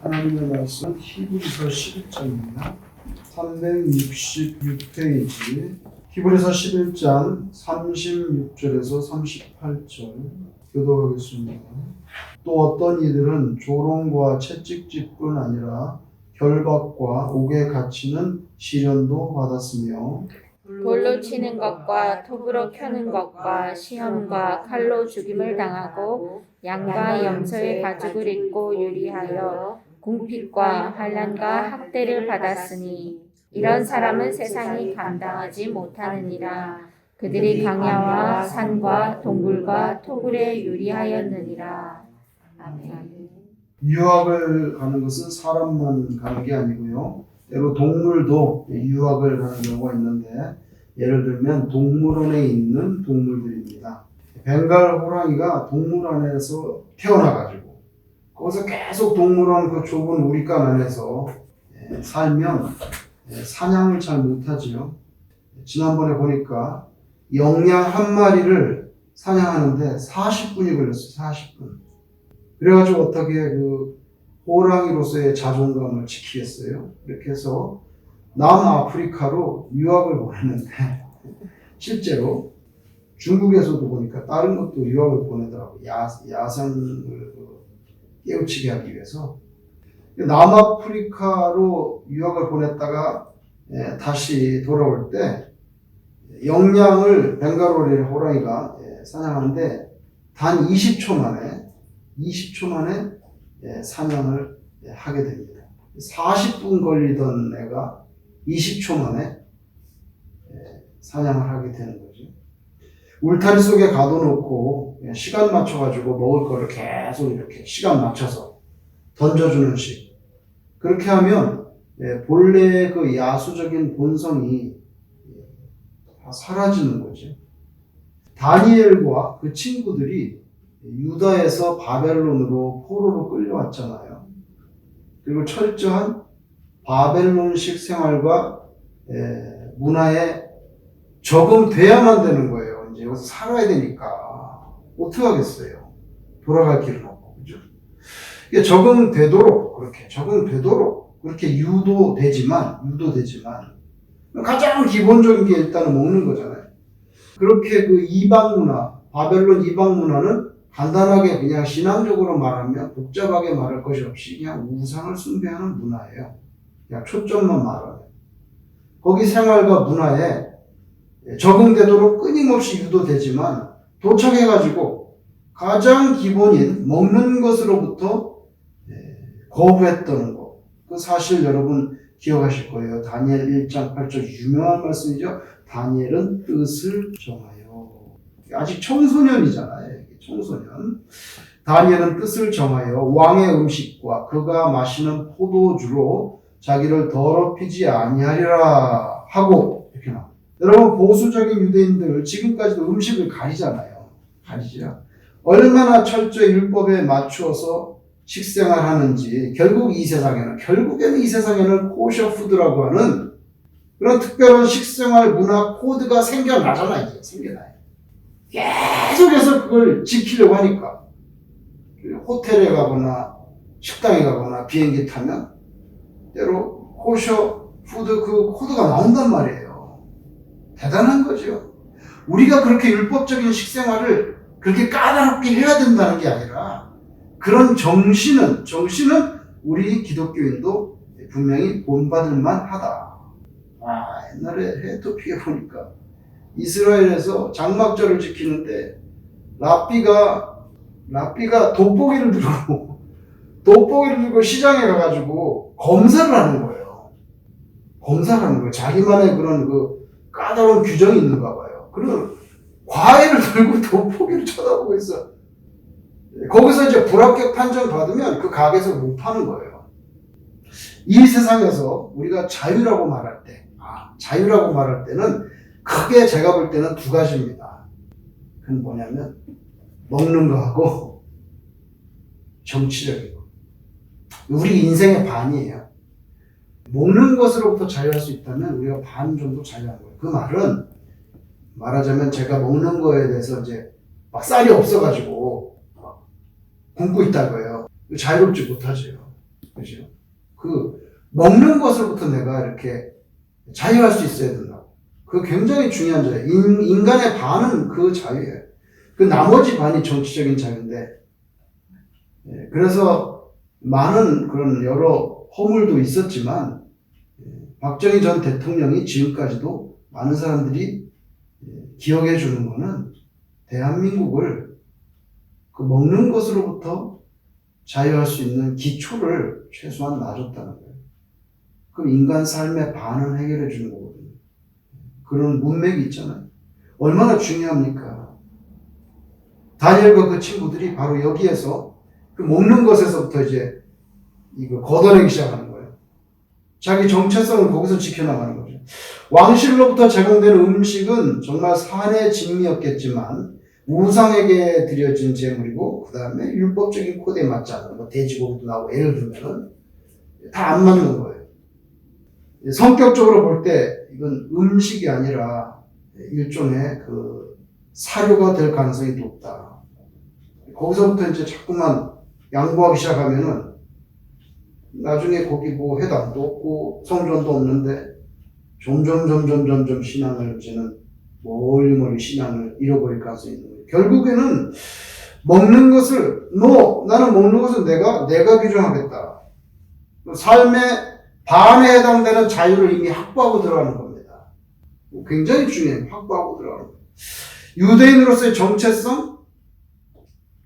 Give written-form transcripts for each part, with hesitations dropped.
하나님의 말씀 히브리서 11장입니다. 366페이지 히브리서 11장 36절에서 38절 교독하겠습니다. 또 어떤 이들은 조롱과 채찍질뿐 아니라 결박과 옥에 갇히는 시련도 받았으며 돌로 치는 것과 톱으로 켜는 것과 시험과 칼로 죽임을 당하고 양과 염소의 가죽을 입고 유리하여 궁핍과 환난과 학대를 받았으니 이런 사람은 세상이 감당하지 못하느니라. 그들이 강야와 산과 동굴과 토굴에 유리하였느니라. 아멘. 유학을 가는 것은 사람만 가는 게 아니고요. 때로 동물도 유학을 가는 경우가 있는데 예를 들면 동물원에 있는 동물들입니다. 벵갈 호랑이가 동물원에서 태어나가지고 거기서 계속 동물원 그 좁은 우리관 안에서 살면 사냥을 잘 못하지요. 지난번에 보니까 영양 한 마리를 사냥하는데 40분이 걸렸어요. 40분. 그래가지고 어떻게 그 호랑이로서의 자존감을 지키겠어요? 이렇게 해서 남아프리카로 유학을 보냈는데 실제로 중국에서도 보니까 다른 것도 유학을 보내더라고요. 야생을 깨우치게 하기 위해서. 남아프리카로 유학을 보냈다가 다시 돌아올 때 영양을 벵갈오리 호랑이가 사냥하는데 단 20초 만에 사냥을 하게 됩니다. 40분 걸리던 애가 20초 만에 사냥을 하게 되는 거죠. 울타리 속에 가둬놓고 시간 맞춰가지고 먹을 거를 계속 이렇게 시간 맞춰서 던져주는 식. 그렇게 하면 본래의 그 야수적인 본성이 다 사라지는 거죠. 다니엘과 그 친구들이 유다에서 바벨론으로 포로로 끌려왔잖아요. 그리고 철저한 바벨론식 생활과 문화에 적응돼야만 되는 거예요. 이제 여기서 살아야 되니까 어떻게 하겠어요? 돌아갈 길은 없고, 그죠? 이게 적응되도록 그렇게 유도되지만 가장 기본적인 게 일단은 먹는 거잖아요. 그렇게 그 이방 문화, 바벨론 이방 문화는 간단하게 그냥 신앙적으로 말하면 복잡하게 말할 것이 없이 그냥 우상을 숭배하는 문화예요. 그냥 초점만 말하면. 거기 생활과 문화에 적응되도록 끊임없이 유도되지만 도착해가지고 가장 기본인 먹는 것으로부터 거부했던 거. 그 사실 여러분 기억하실 거예요. 다니엘 1장 8절 유명한 말씀이죠. 다니엘은 뜻을 정하여. 아직 청소년이잖아요. 청소년. 다니엘은 뜻을 정하여 왕의 음식과 그가 마시는 포도주로 자기를 더럽히지 아니하리라 하고 이렇게 나옵니다. 여러분 보수적인 유대인들 지금까지도 음식을 가리잖아요. 가리죠. 얼마나 철저히 율법에 맞추어서 식생활하는지 결국에는 이 세상에는 코셔푸드라고 하는 그런 특별한 식생활 문화 코드가 생겨나잖아요. 이제 생겨나요. 계속해서 그걸 지키려고 하니까 호텔에 가거나 식당에 가거나 비행기 타면 때로 코셔푸드 그 코드가 나온단 말이에요. 대단한 거죠. 우리가 그렇게 율법적인 식생활을 그렇게 까다롭게 해야 된다는 게 아니라 그런 정신은 우리 기독교인도 분명히 본받을 만하다. 옛날에 해토피에 보니까 이스라엘에서 장막절을 지키는데 랍비가 돋보기를 들고 시장에 가가지고 검사를 하는 거예요. 자기만의 그런 그 까다로운 규정이 있는가 봐요. 그리고 과일을 들고 돋보기를 쳐다보고 있어. 거기서 이제 불합격 판정 받으면 그 가게에서 못 파는 거예요. 이 세상에서 우리가 자유라고 말할 때는 크게 제가 볼 때는 두 가지입니다. 그건 뭐냐면 먹는 거하고 정치적이고. 우리 인생의 반이에요. 먹는 것으로부터 자유할 수 있다면 우리가 반 정도 자유한 거예요. 그 말은 말하자면 제가 먹는 거에 대해서 이제 막 쌀이 없어가지고 굶고 있다고요. 자유롭지 못하죠. 그죠? 먹는 것으로부터 내가 이렇게 자유할 수 있어야 된다고. 그 굉장히 중요한 자유. 인간의 반은 그 자유예요. 그 나머지 반이 정치적인 자유인데, 그래서 많은 그런 여러 허물도 있었지만, 박정희 전 대통령이 지금까지도 많은 사람들이 기억해 주는 거는 대한민국을 그 먹는 것으로부터 자유할 수 있는 기초를 최소한 놔줬다는 거예요. 그럼 인간 삶의 반은 해결해 주는 거거든요. 그런 문맥이 있잖아요. 얼마나 중요합니까? 다니엘과 그 친구들이 바로 여기에서 그 먹는 것에서부터 이제 이거 걷어내기 시작하는 거예요. 자기 정체성을 거기서 지켜나가는 거죠. 왕실로부터 제공되는 음식은 정말 산의 진미였겠지만 우상에게 드려진 제물이고 그 다음에 율법적인 코드에 맞지 않는 뭐 돼지고기도 나오고 예를 들면은 다 안 맞는 거예요. 성격적으로 볼 때 이건 음식이 아니라 일종의 그 사료가 될 가능성이 높다. 거기서부터 이제 자꾸만 양보하기 시작하면은 나중에 거기 뭐 회당도 없고 성전도 없는데 점점 신앙을 이제는 멀리 신앙을 잃어버릴 가능성이 있는 거예요. 결국에는 먹는 것을 나는 먹는 것은 내가 규정하겠다. 삶의 반에 해당되는 자유를 이미 확보하고 들어가는 겁니다. 굉장히 중요해요. 확보하고 들어가는 거예요. 유대인으로서의 정체성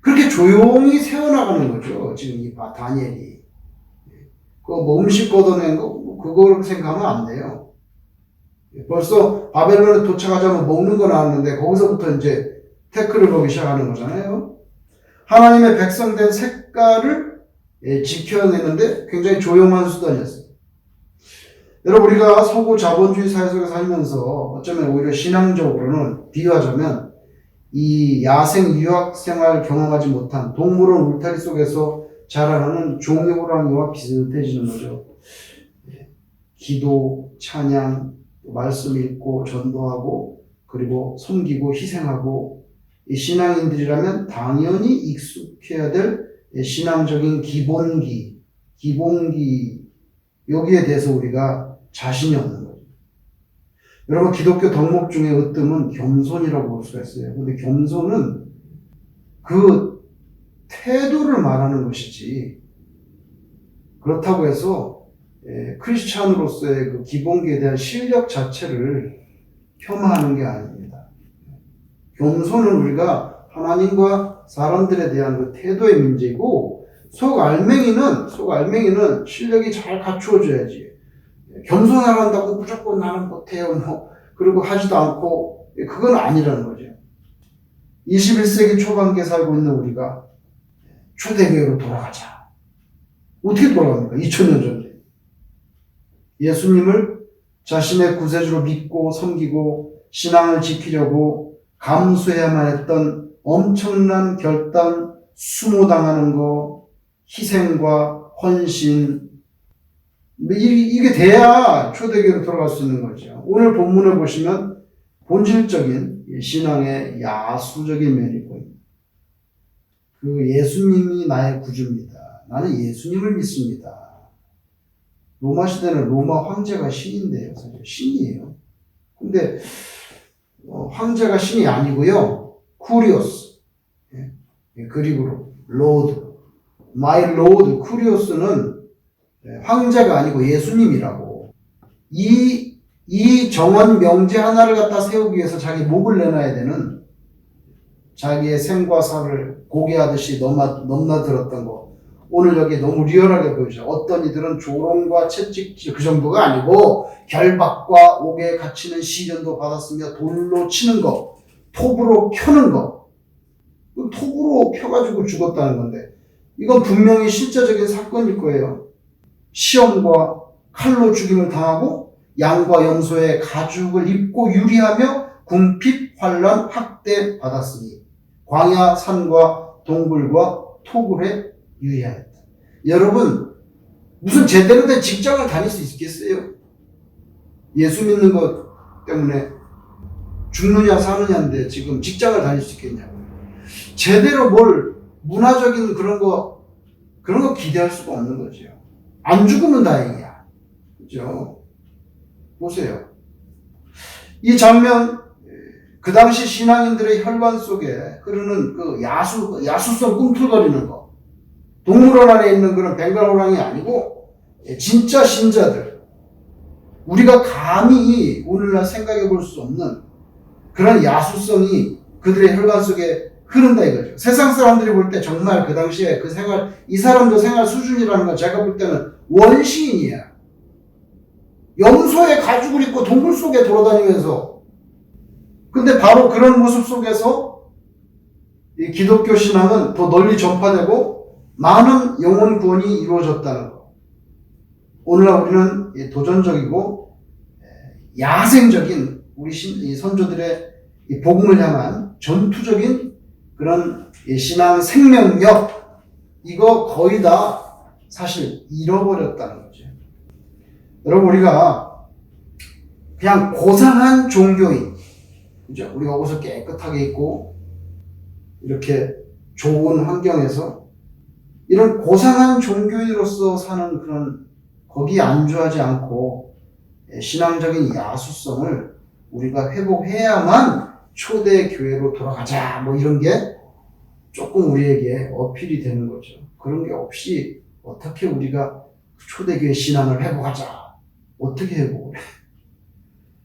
그렇게 조용히 세워나가는 거죠. 지금 이 다니엘이. 뭐 음식 걷어낸 거 그걸 생각하면 안 돼요. 벌써 바벨론에 도착하자면 먹는 거 나왔는데 거기서부터 이제 태클을 거기 시작하는 거잖아요. 하나님의 백성된 색깔을 지켜내는데 굉장히 조용한 수단이었어요. 여러분 우리가 서구 자본주의 사회 속에 살면서 어쩌면 오히려 신앙적으로는 비유하자면 이 야생 유학 생활 경험하지 못한 동물원 울타리 속에서 자라나는 종이호랑이와 비슷해지는 거죠. 기도, 찬양, 말씀 읽고 전도하고 그리고 섬기고 희생하고 이 신앙인들이라면 당연히 익숙해야 될 신앙적인 기본기 여기에 대해서 우리가 자신이 없는 거죠. 여러분 기독교 덕목 중에 으뜸은 겸손이라고 볼 수가 있어요. 근데 겸손은 그 태도를 말하는 것이지 그렇다고 해서 크리스찬으로서의 그 기본기에 대한 실력 자체를 폄하하는 게 아닙니다. 겸손은 우리가 하나님과 사람들에 대한 그 태도의 문제이고 속알맹이는 실력이 잘 갖추어져야지. 겸손하란다고 무조건 나는 못해요. 그리고 하지도 않고 그건 아니라는 거죠. 21세기 초반기에 살고 있는 우리가 초대교회로 돌아가자. 어떻게 돌아갑니까? 2000년 전에. 예수님을 자신의 구세주로 믿고 섬기고 신앙을 지키려고 감수해야만 했던 엄청난 결단, 수모당하는 거, 희생과 헌신, 이게 돼야 초대교회로 돌아갈 수 있는 거죠. 오늘 본문에 보시면 본질적인 신앙의 야수적인 면이 보입니다. 그 예수님이 나의 구주입니다. 나는 예수님을 믿습니다. 로마 시대는 로마 황제가 신인데요. 사실 신이에요. 근데 황제가 신이 아니고요. 쿠리오스. 그리고 로드. 마이 로드 쿠리오스는 황제가 아니고 예수님이라고. 이 정원 명제 하나를 갖다 세우기 위해서 자기 목을 내놔야 되는 자기의 생과 사를 고개하듯이 넘나들었던 거. 오늘 여기 너무 리얼하게 보이죠. 어떤 이들은 조롱과 채찍질 그 정도가 아니고 결박과 옥에 갇히는 시련도 받았으며 돌로 치는 거, 톱으로 켜는 거. 톱으로 펴가지고 죽었다는 건데 이건 분명히 실제적인 사건일 거예요. 시험과 칼로 죽임을 당하고 양과 염소의 가죽을 입고 유리하며 궁핍, 환난, 학대 받았으니 광야, 산과 동굴과 토굴에 유리하였다. 여러분 무슨 제대로 된 직장을 다닐 수 있겠어요? 예수 믿는 것 때문에 죽느냐 사느냐인데 지금 직장을 다닐 수 있겠냐고. 제대로 뭘 문화적인 그런 거 기대할 수가 없는 거죠. 안 죽으면 다행이야. 그죠? 보세요. 이 장면, 그 당시 신앙인들의 혈관 속에 흐르는 그 야수성 꿈틀거리는 거. 동물원 안에 있는 그런 벵갈 호랑이 아니고, 진짜 신자들. 우리가 감히 오늘날 생각해 볼 수 없는 그런 야수성이 그들의 혈관 속에 흐른다 이거죠. 세상 사람들이 볼 때 정말 그 당시에 그 생활, 이 사람도 생활 수준이라는 건 제가 볼 때는 원시인이야. 염소의 가죽을 입고 동굴 속에 돌아다니면서. 근데 바로 그런 모습 속에서 이 기독교 신앙은 더 널리 전파되고 많은 영혼 구원이 이루어졌다는 거. 오늘날 우리는 도전적이고 야생적인 우리 이 선조들의 이 복음을 향한 전투적인 그런 신앙 생명력, 이거 거의 다 사실 잃어버렸다는 거죠. 여러분, 우리가 그냥 고상한 종교인, 그죠? 우리가 옷을 깨끗하게 입고 이렇게 좋은 환경에서 이런 고상한 종교인으로서 사는 그런, 거기에 안주하지 않고 신앙적인 야수성을 우리가 회복해야만 초대 교회로 돌아가자, 뭐 이런 게 조금 우리에게 어필이 되는 거죠. 그런 게 없이 어떻게 우리가 초대교회 신앙을 회복하자, 어떻게 회복을 해?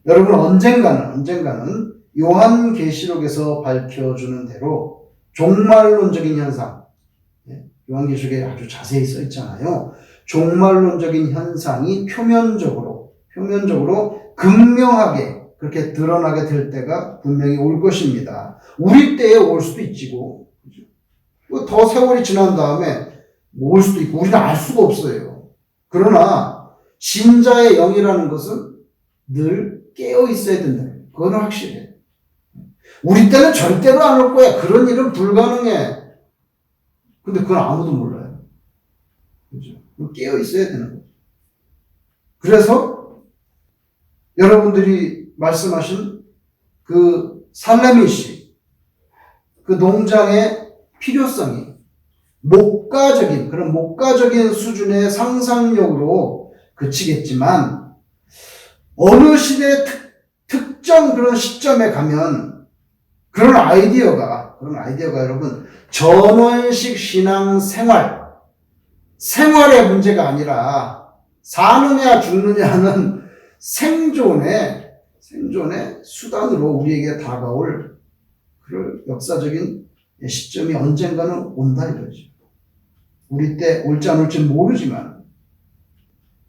여러분, 언젠가는 요한계시록에서 밝혀주는 대로 종말론적인 현상, 요한계시록에 아주 자세히 써 있잖아요. 종말론적인 현상이 표면적으로 극명하게 그렇게 드러나게 될 때가 분명히 올 것입니다. 우리 때에 올 수도 있지고, 더 세월이 지난 다음에 올 수도 있고, 우리는 알 수가 없어요. 그러나 신자의 영이라는 것은 늘 깨어 있어야 된다. 그건 확실해. 우리 때는 절대로 안 올 거야. 그런 일은 불가능해. 근데 그건 아무도 몰라요. 그죠? 깨어 있어야 되는 거죠. 그래서 여러분들이 말씀하신 그 살레미시, 그 농장의 필요성이 목가적인 수준의 상상력으로 그치겠지만, 어느 시대의 특정 그런 시점에 가면 그런 아이디어가 여러분, 전원식 신앙 생활의 문제가 아니라 사느냐 죽느냐는 생존의 수단으로 우리에게 다가올 그런 역사적인 시점이 언젠가는 온다 이거죠. 우리 때 올지 안 올지 모르지만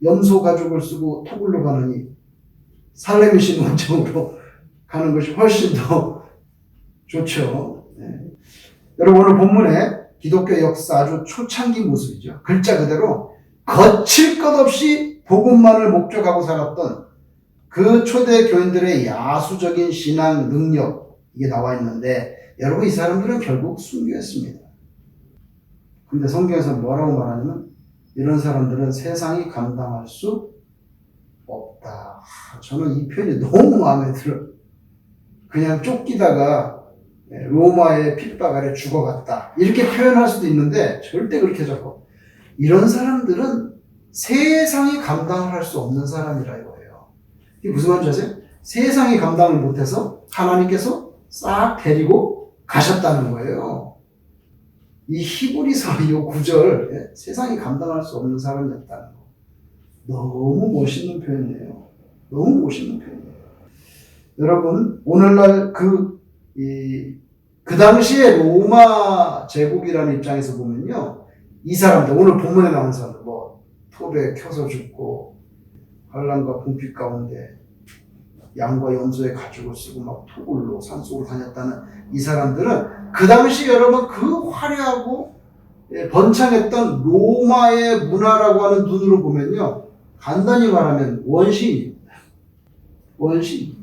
염소 가죽을 쓰고 토굴로 가느니 살레미시 농장으로 가는 것이 훨씬 더 좋죠. 네. 여러분, 오늘 본문에 기독교 역사 아주 초창기 모습이죠. 글자 그대로 거칠 것 없이 복음만을 목적하고 살았던 그 초대 교인들의 야수적인 신앙 능력, 이게 나와 있는데, 여러분, 이 사람들은 결국 순교했습니다. 근데 성경에서 뭐라고 말하냐면, 이런 사람들은 세상이 감당할 수 없다. 저는 이 표현이 너무 마음에 들어요. 그냥 쫓기다가 로마의 핍박 아래 죽어갔다, 이렇게 표현할 수도 있는데 절대 그렇게 적어. 이런 사람들은 세상이 감당을 할 수 없는 사람이라 이거예요. 이게 무슨 말인지 아세요? 세상이 감당을 못해서 하나님께서 싹 데리고 가셨다는 거예요. 이 히브리서 이 구절, 세상이 감당할 수 없는 사람이었다는 거. 너무 멋있는 표현이에요. 너무 멋있는 표현이에요. 여러분, 오늘날 그 당시에 로마 제국이라는 입장에서 보면요, 이 사람들, 오늘 본문에 나온 사람들, 톱에 켜서 죽고, 환란과 궁핍 가운데 양과 염소의 가죽을 쓰고 막 토굴로 산속으로 다녔다는 이 사람들은 그 당시 여러분 그 화려하고 번창했던 로마의 문화라고 하는 눈으로 보면요, 간단히 말하면 원시인입니다. 원시인.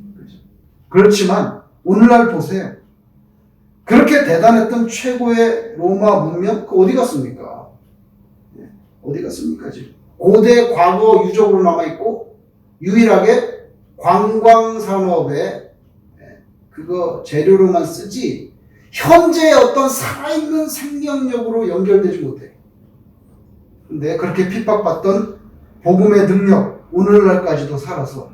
그렇지만 오늘날 보세요. 그렇게 대단했던 최고의 로마 문명, 그 어디 갔습니까? 어디 갔습니까, 지금? 고대 과거 유적으로 남아있고, 유일하게 관광산업에 그거 재료로만 쓰지, 현재의 어떤 살아있는 생명력으로 연결되지 못해. 근데 그렇게 핍박받던 복음의 능력, 오늘날까지도 살아서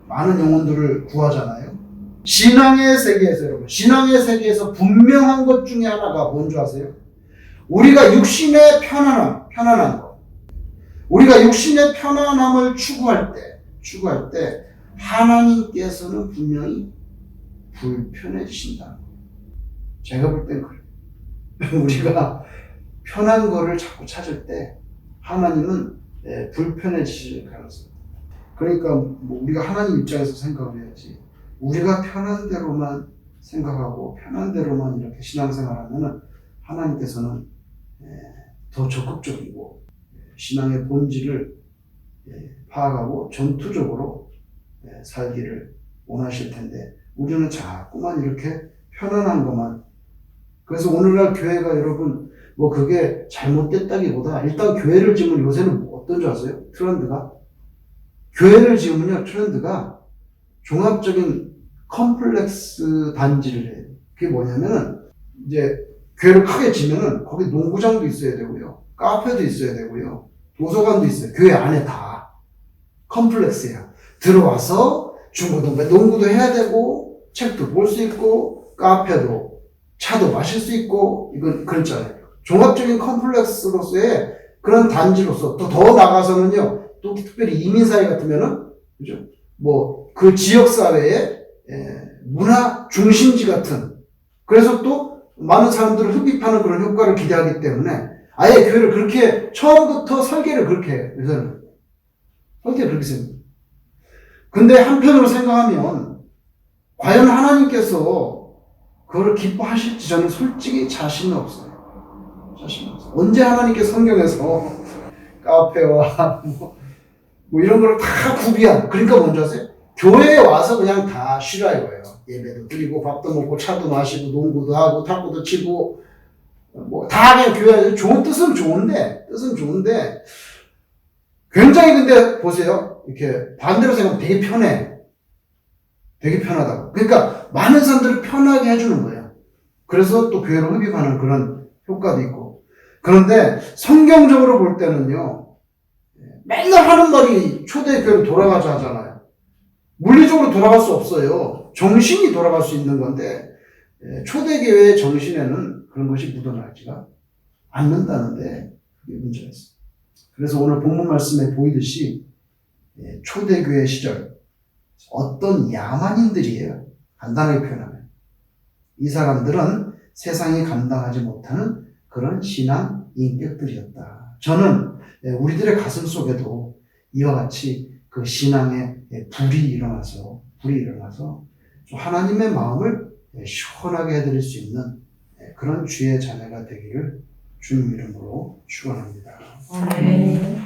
많은 영혼들을 구하잖아요. 신앙의 세계에서 여러분, 신앙의 세계에서 분명한 것 중에 하나가 뭔지 아세요? 우리가 육신의 편안한 것. 우리가 육신의 편안함을 추구할 때 하나님께서는 분명히 불편해지신다는 거예요. 제가 볼 땐 그래요. 우리가 편한 거를 자꾸 찾을 때 하나님은 불편해지실 가능성이 있다. 그러니까 뭐 우리가 하나님 입장에서 생각을 해야지. 우리가 편한 대로만 생각하고 편한 대로만 이렇게 신앙생활하면은 하나님께서는 더 적극적이고 신앙의 본질을 파악하고 전투적으로 살기를 원하실 텐데 우리는 자꾸만 이렇게 편안한 것만. 그래서 오늘날 교회가 여러분 뭐 그게 잘못됐다기보다 일단 교회를 지으면 요새는 어떤 줄 아세요? 트렌드가? 교회를 지으면요 트렌드가 종합적인 컴플렉스 단지를 해요. 그게 뭐냐면은 이제 교회를 크게 지면은 거기 농구장도 있어야 되고요. 카페도 있어야 되고요. 도서관도 있어요. 교회 안에 다 컴플렉스야. 들어와서 중고등부 농구도 해야 되고 책도 볼 수 있고 카페도 차도 마실 수 있고 이건 그렇잖아요. 종합적인 컴플렉스로서의 그런 단지로서 또 더 나가서는요. 또 특별히 이민사회 같으면은 그죠? 뭐 그 지역 사회의 문화 중심지 같은 그래서 또 많은 사람들을 흡입하는 그런 효과를 기대하기 때문에 아예 교회를 그렇게 처음부터 설계를 그렇게 해요. 요새는 설계를 그렇게 생각해요. 근데 한편으로 생각하면 과연 하나님께서 그걸 기뻐하실지 저는 솔직히 자신은 없어요. 언제 하나님께서 성경에서 카페와 뭐 이런 걸 다 구비한 그러니까 뭔지 아세요? 교회에 와서 그냥 다 쉬라 이거예요. 예배도 드리고 밥도 먹고 차도 마시고 농구도 하고 탁구도 치고 뭐 다 그냥 교회 좋은 뜻은 좋은데 굉장히 근데 보세요. 이렇게 반대로 생각하면 되게 편해. 되게 편하다고. 그러니까 많은 사람들을 편하게 해주는 거예요. 그래서 또 교회로 흡입하는 그런 효과도 있고. 그런데 성경적으로 볼 때는요. 맨날 하는 말이 초대교회로 돌아가자 하잖아요. 물리적으로 돌아갈 수 없어요. 정신이 돌아갈 수 있는 건데 초대교회의 정신에는 그런 것이 묻어나지가 않는다는데 그게 문제가 있어요. 그래서 오늘 본문 말씀에 보이듯이 초대교회 시절 어떤 야만인들이에요. 간단하게 표현하면. 이 사람들은 세상이 감당하지 못하는 그런 신앙 인격들이었다. 저는 우리들의 가슴 속에도 이와 같이 그 신앙의 불이 일어나서 하나님의 마음을 시원하게 해드릴 수 있는 그런 주의 자녀가 되기를 주님 이름으로 축원합니다. 아멘.